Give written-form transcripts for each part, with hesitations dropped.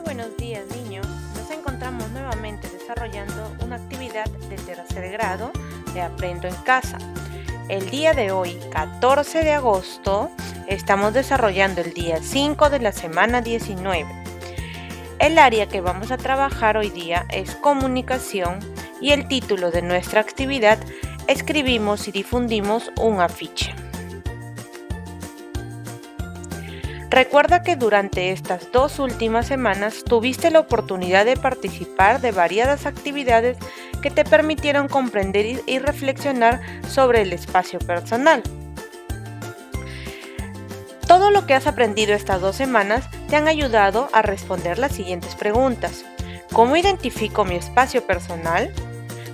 buenos días, niños. Nos encontramos nuevamente desarrollando una actividad de tercer grado de Aprendo en Casa. El día de hoy, 14 de agosto, estamos desarrollando el día 5 de la semana 19. El área que vamos a trabajar hoy día es comunicación y el título de nuestra actividad: escribimos y difundimos un afiche. Recuerda que durante estas 2 últimas semanas tuviste la oportunidad de participar de variadas actividades que te permitieron comprender y reflexionar sobre el espacio personal. Todo lo que has aprendido estas 2 semanas te han ayudado a responder las siguientes preguntas. ¿Cómo identifico mi espacio personal?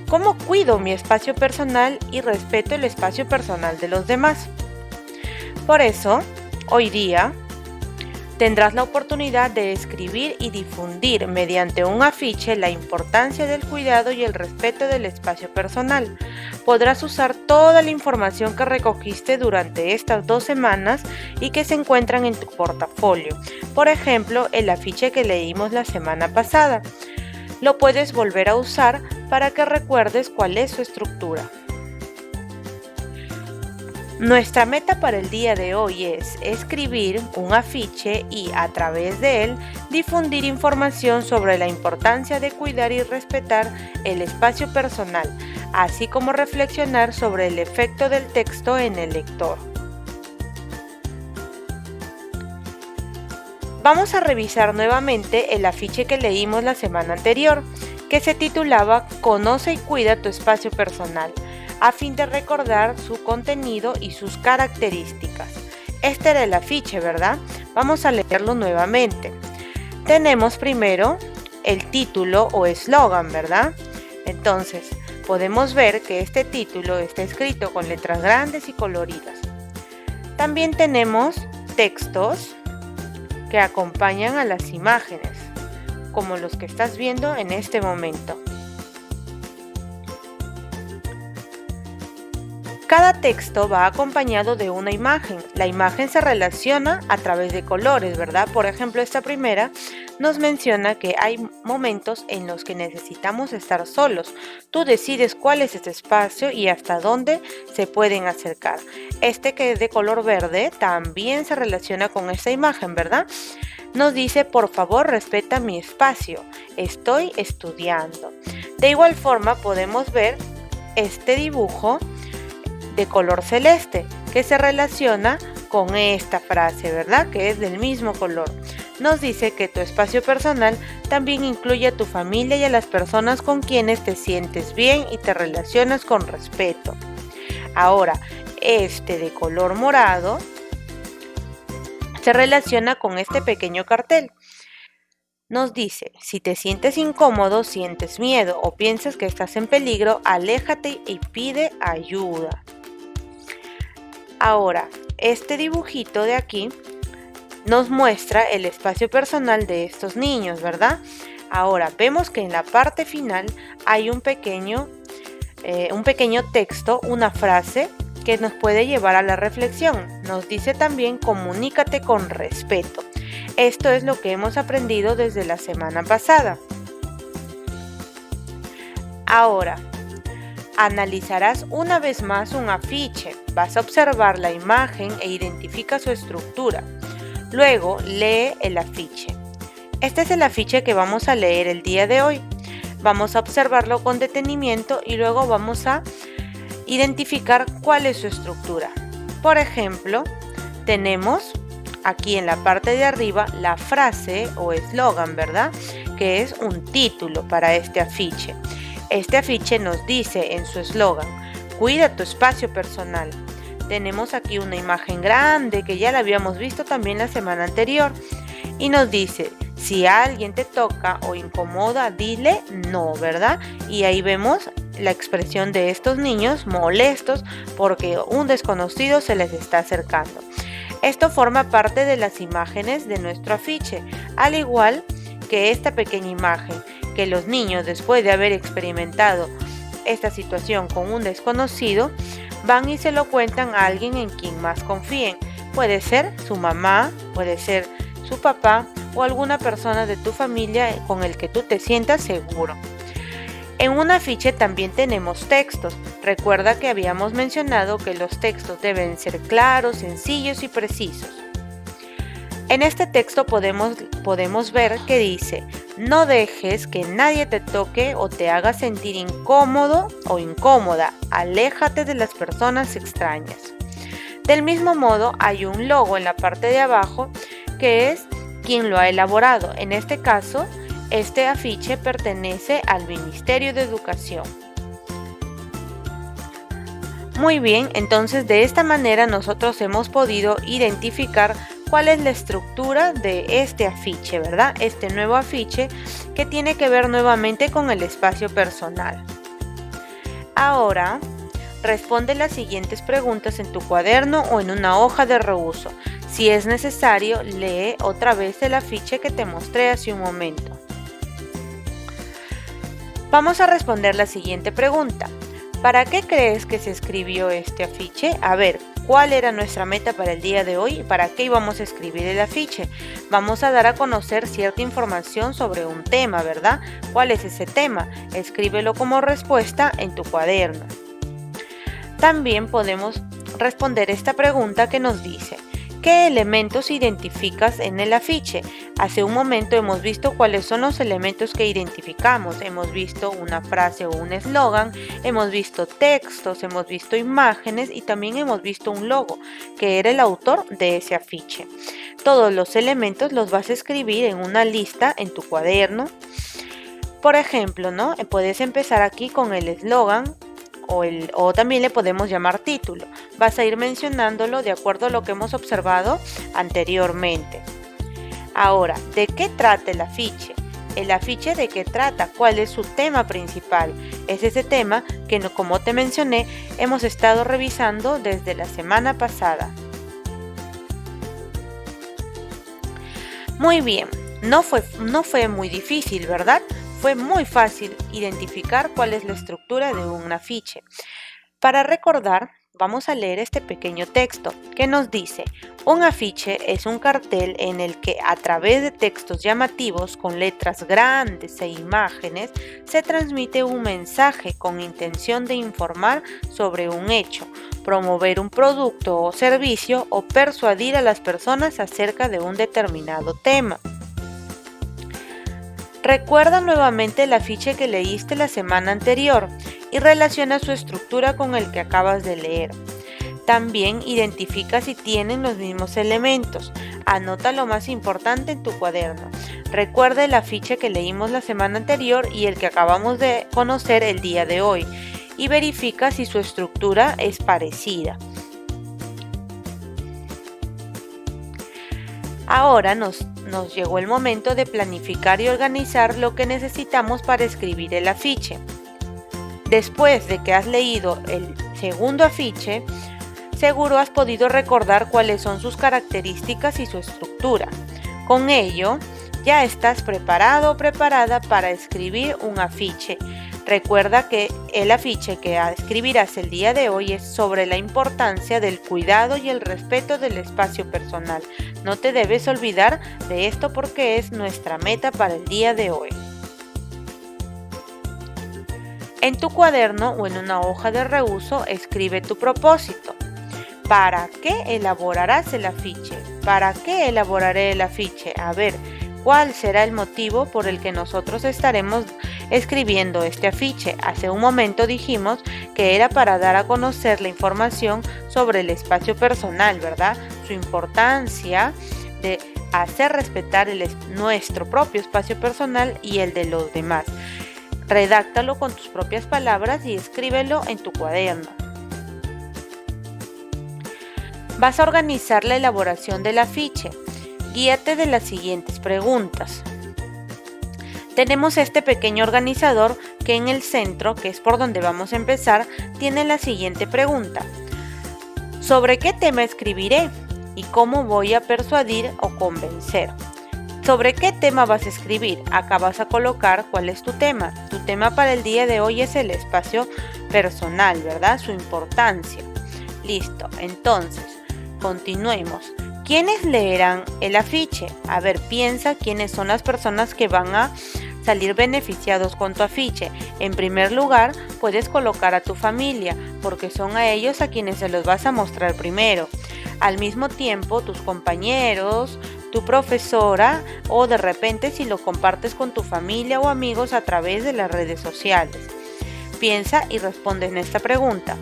¿Cómo cuido mi espacio personal y respeto el espacio personal de los demás? Por eso, hoy día, tendrás la oportunidad de escribir y difundir mediante un afiche la importancia del cuidado y el respeto del espacio personal. Podrás usar toda la información que recogiste durante estas 2 semanas y que se encuentran en tu portafolio. Por ejemplo, el afiche que leímos la semana pasada. Lo puedes volver a usar para que recuerdes cuál es su estructura. Nuestra meta para el día de hoy es escribir un afiche y, a través de él, difundir información sobre la importancia de cuidar y respetar el espacio personal, así como reflexionar sobre el efecto del texto en el lector. Vamos a revisar nuevamente el afiche que leímos la semana anterior, que se titulaba Conoce y cuida tu espacio personal, a fin de recordar su contenido y sus características. Este era el afiche, ¿verdad? Vamos a leerlo nuevamente. Tenemos primero el título o eslogan, ¿verdad? Entonces, podemos ver que este título está escrito con letras grandes y coloridas. También tenemos textos que acompañan a las imágenes, como los que estás viendo en este momento. Cada texto va acompañado de una imagen. La imagen se relaciona a través de colores, ¿verdad? Por ejemplo, esta primera nos menciona que hay momentos en los que necesitamos estar solos. Tú decides cuál es este espacio y hasta dónde se pueden acercar. Este, que es de color verde, también se relaciona con esta imagen, ¿verdad? Nos dice: por favor, respeta mi espacio. Estoy estudiando. De igual forma, podemos ver este dibujo de color celeste, que se relaciona con esta frase, ¿verdad? Que es del mismo color. Nos dice que tu espacio personal también incluye a tu familia y a las personas con quienes te sientes bien y te relacionas con respeto. Ahora, este de color morado se relaciona con este pequeño cartel. Nos dice: si te sientes incómodo, sientes miedo o piensas que estás en peligro, aléjate y pide ayuda. Ahora, este dibujito de aquí nos muestra el espacio personal de estos niños, ¿verdad? Ahora, vemos que en la parte final hay un pequeño texto, una frase que nos puede llevar a la reflexión. Nos dice también: comunícate con respeto. Esto es lo que hemos aprendido desde la semana pasada. Ahora, analizarás una vez más un afiche. Vas a observar la imagen e identifica su estructura. Luego, lee el afiche. Este es el afiche que vamos a leer el día de hoy. Vamos a observarlo con detenimiento y luego vamos a identificar cuál es su estructura. Por ejemplo, tenemos aquí en la parte de arriba la frase o eslogan, ¿verdad? Que es un título para este afiche. Este afiche nos dice en su eslogan: cuida tu espacio personal. Tenemos aquí una imagen grande que ya la habíamos visto también la semana anterior. Y nos dice: si alguien te toca o incomoda, dile no, ¿verdad? Y ahí vemos la expresión de estos niños molestos porque un desconocido se les está acercando. Esto forma parte de las imágenes de nuestro afiche, al igual que esta pequeña imagen, que los niños, después de haber experimentado esta situación con un desconocido, van y se lo cuentan a alguien en quien más confíen. Puede ser su mamá, puede ser su papá o alguna persona de tu familia con el que tú te sientas seguro. En un afiche también tenemos textos. Recuerda que habíamos mencionado que los textos deben ser claros, sencillos y precisos. En este texto podemos ver que dice: no dejes que nadie te toque o te haga sentir incómodo o incómoda. Aléjate de las personas extrañas. Del mismo modo, hay un logo en la parte de abajo que es quien lo ha elaborado. En este caso, este afiche pertenece al Ministerio de Educación. Muy bien, entonces de esta manera nosotros hemos podido identificar cuál es la estructura de este afiche, ¿verdad? Este nuevo afiche que tiene que ver nuevamente con el espacio personal. Ahora, responde las siguientes preguntas en tu cuaderno o en una hoja de reuso. Si es necesario, lee otra vez el afiche que te mostré hace un momento. Vamos a responder la siguiente pregunta. ¿Para qué crees que se escribió este afiche? A ver, ¿cuál era nuestra meta para el día de hoy? ¿Para qué íbamos a escribir el afiche? Vamos a dar a conocer cierta información sobre un tema, ¿verdad? ¿Cuál es ese tema? Escríbelo como respuesta en tu cuaderno. También podemos responder esta pregunta que nos dice: ¿qué elementos identificas en el afiche? Hace un momento hemos visto cuáles son los elementos que identificamos. Hemos visto una frase o un eslogan, hemos visto textos, hemos visto imágenes y también hemos visto un logo, que era el autor de ese afiche. Todos los elementos los vas a escribir en una lista en tu cuaderno. Por ejemplo, ¿no? Puedes empezar aquí con el eslogan. O también le podemos llamar título. Vas a ir mencionándolo de acuerdo a lo que hemos observado anteriormente. Ahora, ¿de qué trata el afiche? ¿El afiche de qué trata? ¿Cuál es su tema principal? Es ese tema que, como te mencioné, hemos estado revisando desde la semana pasada. Muy bien, no fue muy difícil, ¿verdad? Fue muy fácil identificar cuál es la estructura de un afiche. Para recordar, vamos a leer este pequeño texto que nos dice: un afiche es un cartel en el que a través de textos llamativos con letras grandes e imágenes se transmite un mensaje con intención de informar sobre un hecho, promover un producto o servicio o persuadir a las personas acerca de un determinado tema. Recuerda nuevamente el afiche que leíste la semana anterior y relaciona su estructura con el que acabas de leer. También identifica si tienen los mismos elementos. Anota lo más importante en tu cuaderno. Recuerda el afiche que leímos la semana anterior y el que acabamos de conocer el día de hoy y verifica si su estructura es parecida. Ahora nos llegó el momento de planificar y organizar lo que necesitamos para escribir el afiche. Después de que has leído el segundo afiche, seguro has podido recordar cuáles son sus características y su estructura. Con ello, ya estás preparado o preparada para escribir un afiche. Recuerda que el afiche que escribirás el día de hoy es sobre la importancia del cuidado y el respeto del espacio personal. No te debes olvidar de esto porque es nuestra meta para el día de hoy. En tu cuaderno o en una hoja de reuso escribe tu propósito. ¿Para qué elaborarás el afiche? ¿Para qué elaboraré el afiche? A ver, ¿cuál será el motivo por el que nosotros estaremos escribiendo este afiche? Hace un momento dijimos que era para dar a conocer la información sobre el espacio personal, ¿verdad? Su importancia de hacer respetar nuestro propio espacio personal y el de los demás. Redáctalo con tus propias palabras y escríbelo en tu cuaderno. Vas a organizar la elaboración del afiche. Guíate de las siguientes preguntas. Tenemos este pequeño organizador que en el centro, que es por donde vamos a empezar, tiene la siguiente pregunta: ¿sobre qué tema escribiré y cómo voy a persuadir o convencer? ¿Sobre qué tema vas a escribir? Acá vas a colocar cuál es tu tema. Tu tema para el día de hoy es el espacio personal, ¿verdad? Su importancia. Listo, entonces, continuemos. ¿Quiénes leerán el afiche? A ver, piensa quiénes son las personas que van a salir beneficiados con tu afiche. En primer lugar, puedes colocar a tu familia, porque son a ellos a quienes se los vas a mostrar primero. Al mismo tiempo, tus compañeros, tu profesora o de repente si lo compartes con tu familia o amigos a través de las redes sociales. Piensa y responde en esta pregunta.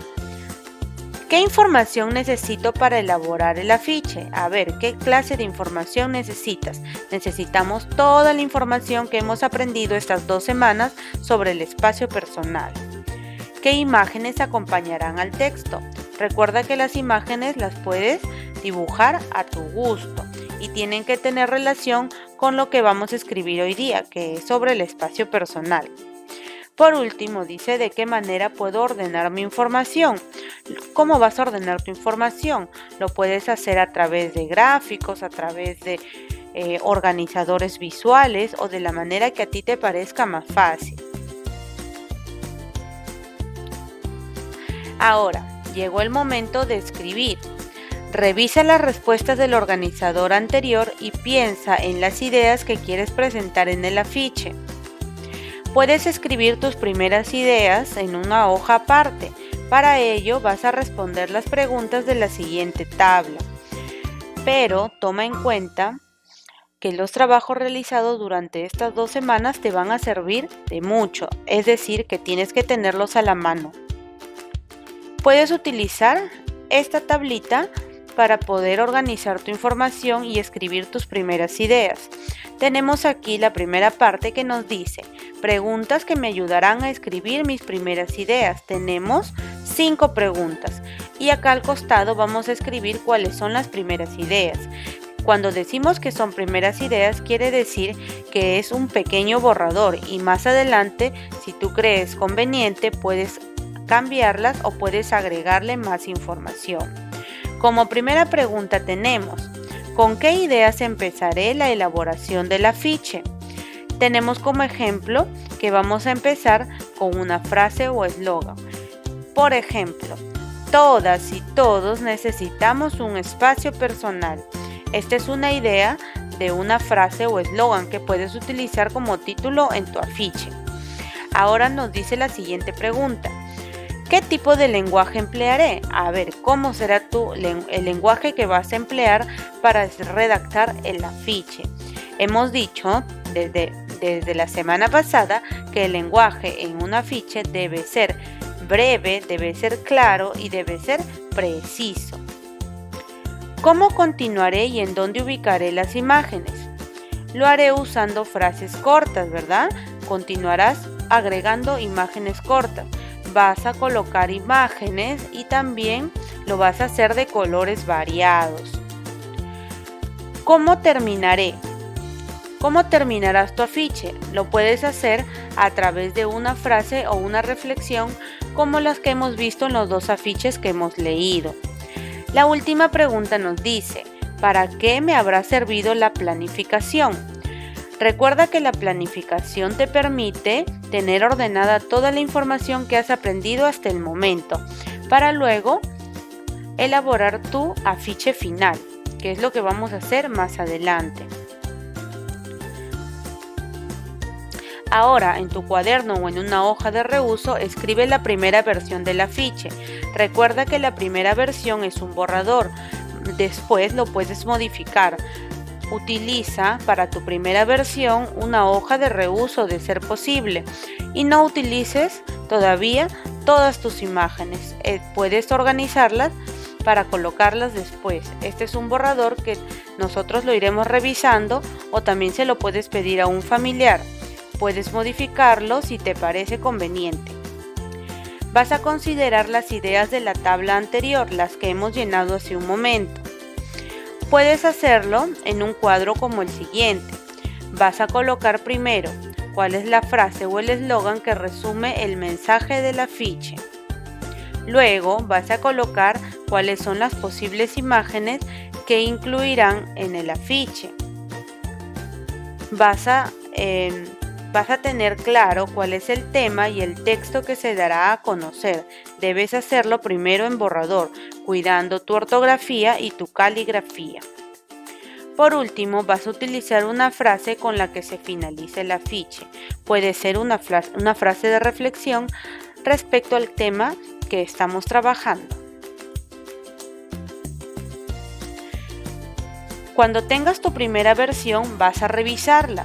¿Qué información necesito para elaborar el afiche? A ver, ¿qué clase de información necesitas? Necesitamos toda la información que hemos aprendido estas 2 semanas sobre el espacio personal. ¿Qué imágenes acompañarán al texto? Recuerda que las imágenes las puedes dibujar a tu gusto y tienen que tener relación con lo que vamos a escribir hoy día, que es sobre el espacio personal. Por último, dice de qué manera puedo ordenar mi información. ¿Cómo vas a ordenar tu información? Lo puedes hacer a través de gráficos, a través de organizadores visuales o de la manera que a ti te parezca más fácil. Ahora, llegó el momento de escribir. Revisa las respuestas del organizador anterior y piensa en las ideas que quieres presentar en el afiche. Puedes escribir tus primeras ideas en una hoja aparte. Para ello vas a responder las preguntas de la siguiente tabla. Pero toma en cuenta que los trabajos realizados durante estas 2 semanas te van a servir de mucho, es decir, que tienes que tenerlos a la mano. Puedes utilizar esta tablita para poder organizar tu información y escribir tus primeras ideas. Tenemos aquí la primera parte que nos dice preguntas que me ayudarán a escribir mis primeras ideas. Tenemos 5 preguntas y acá al costado vamos a escribir cuáles son las primeras ideas. Cuando decimos que son primeras ideas quiere decir que es un pequeño borrador y más adelante, si tú crees conveniente, puedes cambiarlas o puedes agregarle más información. Como primera pregunta tenemos, ¿con qué ideas empezaré la elaboración del afiche? Tenemos como ejemplo que vamos a empezar con una frase o eslogan. Por ejemplo, todas y todos necesitamos un espacio personal. Esta es una idea de una frase o eslogan que puedes utilizar como título en tu afiche. Ahora nos dice la siguiente pregunta. ¿Qué tipo de lenguaje emplearé? A ver, ¿cómo será el lenguaje que vas a emplear para redactar el afiche? Hemos dicho desde la semana pasada que el lenguaje en un afiche debe ser breve, debe ser claro y debe ser preciso. ¿Cómo continuaré y en dónde ubicaré las imágenes? Lo haré usando frases cortas, ¿verdad? Continuarás agregando imágenes cortas. Vas a colocar imágenes y también lo vas a hacer de colores variados. ¿Cómo terminaré? ¿Cómo terminarás tu afiche? Lo puedes hacer a través de una frase o una reflexión como las que hemos visto en los 2 afiches que hemos leído. La última pregunta nos dice, ¿para qué me habrá servido la planificación? Recuerda que la planificación te permite tener ordenada toda la información que has aprendido hasta el momento, para luego elaborar tu afiche final, que es lo que vamos a hacer más adelante. Ahora, en tu cuaderno o en una hoja de reuso, escribe la primera versión del afiche. Recuerda que la primera versión es un borrador, después lo puedes modificar. Utiliza para tu primera versión una hoja de reuso de ser posible y no utilices todavía todas tus imágenes. Puedes organizarlas para colocarlas después. Este es un borrador que nosotros lo iremos revisando o también se lo puedes pedir a un familiar. Puedes modificarlo si te parece conveniente. Vas a considerar las ideas de la tabla anterior, las que hemos llenado hace un momento. Puedes hacerlo en un cuadro como el siguiente. Vas a colocar primero cuál es la frase o el eslogan que resume el mensaje del afiche. Luego vas a colocar cuáles son las posibles imágenes que incluirán en el afiche. Vas a tener claro cuál es el tema y el texto que se dará a conocer. Debes hacerlo primero en borrador, cuidando tu ortografía y tu caligrafía. Por último, vas a utilizar una frase con la que se finalice el afiche. Puede ser una frase de reflexión respecto al tema que estamos trabajando. Cuando tengas tu primera versión, vas a revisarla.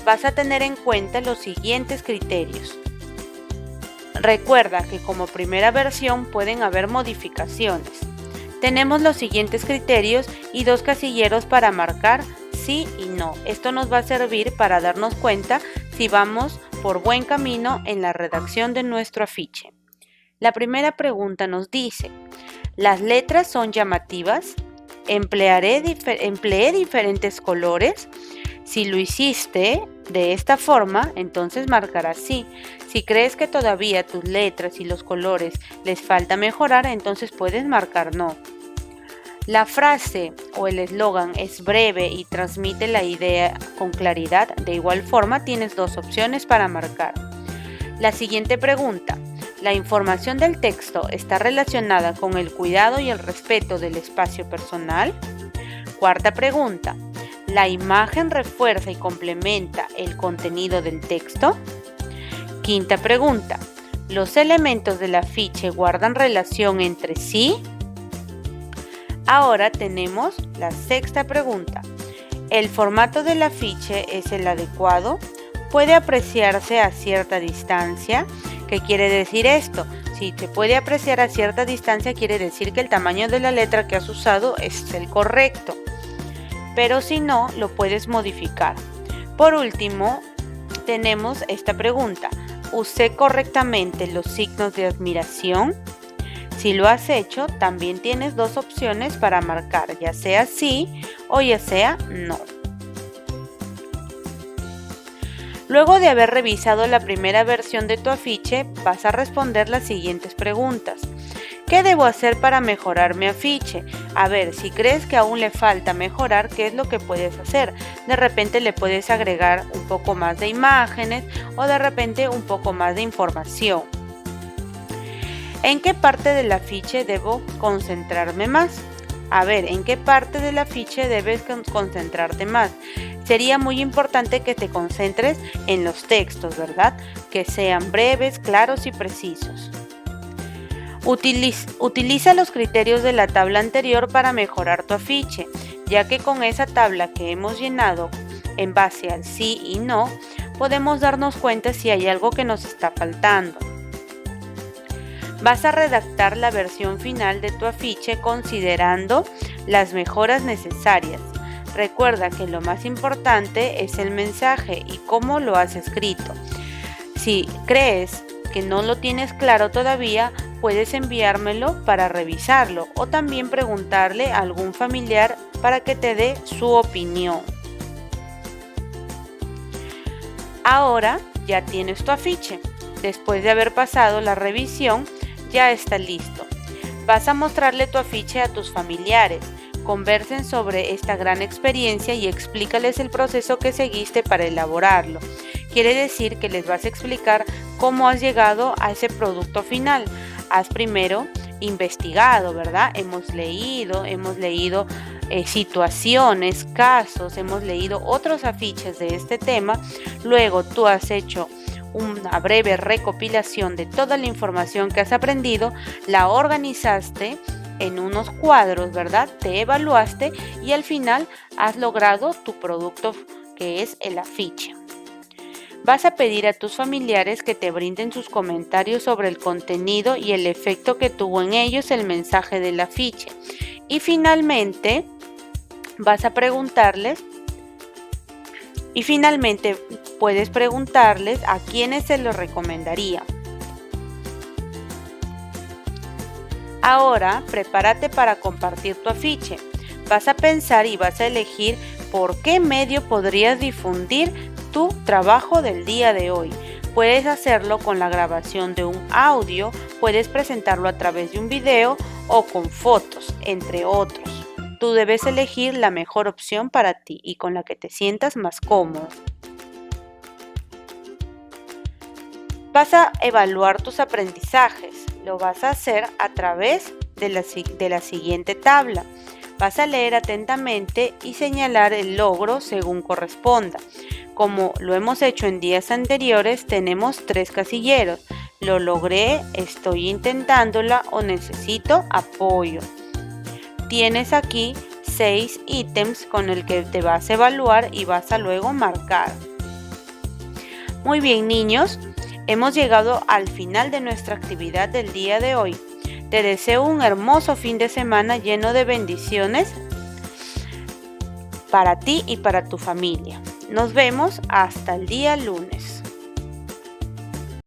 Vas a tener en cuenta los siguientes criterios. Recuerda que como primera versión pueden haber modificaciones. Tenemos los siguientes criterios y 2 casilleros para marcar sí y no. Esto nos va a servir para darnos cuenta si vamos por buen camino en la redacción de nuestro afiche. La primera pregunta nos dice: ¿las letras son llamativas? ¿Empleé diferentes colores? Si lo hiciste de esta forma, entonces marcarás sí. Si crees que todavía tus letras y los colores les falta mejorar, entonces puedes marcar no. La frase o el eslogan es breve y transmite la idea con claridad. De igual forma, tienes 2 opciones para marcar. La siguiente pregunta: ¿la información del texto está relacionada con el cuidado y el respeto del espacio personal? Cuarta pregunta: ¿la imagen refuerza y complementa el contenido del texto? Quinta pregunta: ¿los elementos del afiche guardan relación entre sí? Ahora tenemos la sexta pregunta. ¿El formato del afiche es el adecuado? ¿Puede apreciarse a cierta distancia? ¿Qué quiere decir esto? Si se puede apreciar a cierta distancia, quiere decir que el tamaño de la letra que has usado es el correcto. Pero si no, lo puedes modificar. Por último, tenemos esta pregunta: ¿usé correctamente los signos de admiración? Si lo has hecho, también tienes 2 opciones para marcar, ya sea sí o ya sea no. Luego de haber revisado la primera versión de tu afiche, vas a responder las siguientes preguntas. ¿Qué debo hacer para mejorar mi afiche? A ver, si crees que aún le falta mejorar, ¿qué es lo que puedes hacer? De repente le puedes agregar un poco más de imágenes o de repente un poco más de información. ¿En qué parte del afiche debo concentrarme más? A ver, ¿en qué parte del afiche debes concentrarte más? Sería muy importante que te concentres en los textos, ¿verdad? Que sean breves, claros y precisos. Utiliza los criterios de la tabla anterior para mejorar tu afiche, ya que con esa tabla que hemos llenado en base al sí y no, podemos darnos cuenta si hay algo que nos está faltando. Vas a redactar la versión final de tu afiche considerando las mejoras necesarias. Recuerda que lo más importante es el mensaje y cómo lo has escrito. Si crees que no lo tienes claro todavía, puedes enviármelo para revisarlo o también preguntarle a algún familiar para que te dé su opinión. Ahora ya tienes tu afiche. Después de haber pasado la revisión, ya está listo. Vas a mostrarle tu afiche a tus familiares. Conversen sobre esta gran experiencia y explícales el proceso que seguiste para elaborarlo. Quiere decir que les vas a explicar cómo has llegado a ese producto final. Has primero investigado, ¿verdad? Hemos leído situaciones, casos, hemos leído otros afiches de este tema. Luego tú has hecho una breve recopilación de toda la información que has aprendido, la organizaste en unos cuadros, ¿verdad? Te evaluaste y al final has logrado tu producto, que es el afiche. Vas a pedir a tus familiares que te brinden sus comentarios sobre el contenido y el efecto que tuvo en ellos el mensaje del afiche. Y finalmente puedes preguntarles a quiénes se lo recomendaría. Ahora, prepárate para compartir tu afiche. Vas a pensar y vas a elegir por qué medio podrías difundir tu trabajo del día de hoy. Puedes hacerlo con la grabación de un audio, puedes presentarlo a través de un video o con fotos, entre otros. Tú debes elegir la mejor opción para ti y con la que te sientas más cómodo. Vas a evaluar tus aprendizajes. Lo vas a hacer a través de la siguiente tabla. Vas a leer atentamente y señalar el logro según corresponda. Como lo hemos hecho en días anteriores, tenemos 3 casilleros. Lo logré, estoy intentándola o necesito apoyo. Tienes aquí 6 ítems con el que te vas a evaluar y vas a luego marcar. Muy bien, niños, hemos llegado al final de nuestra actividad del día de hoy. Te deseo un hermoso fin de semana lleno de bendiciones para ti y para tu familia. Nos vemos hasta el día lunes.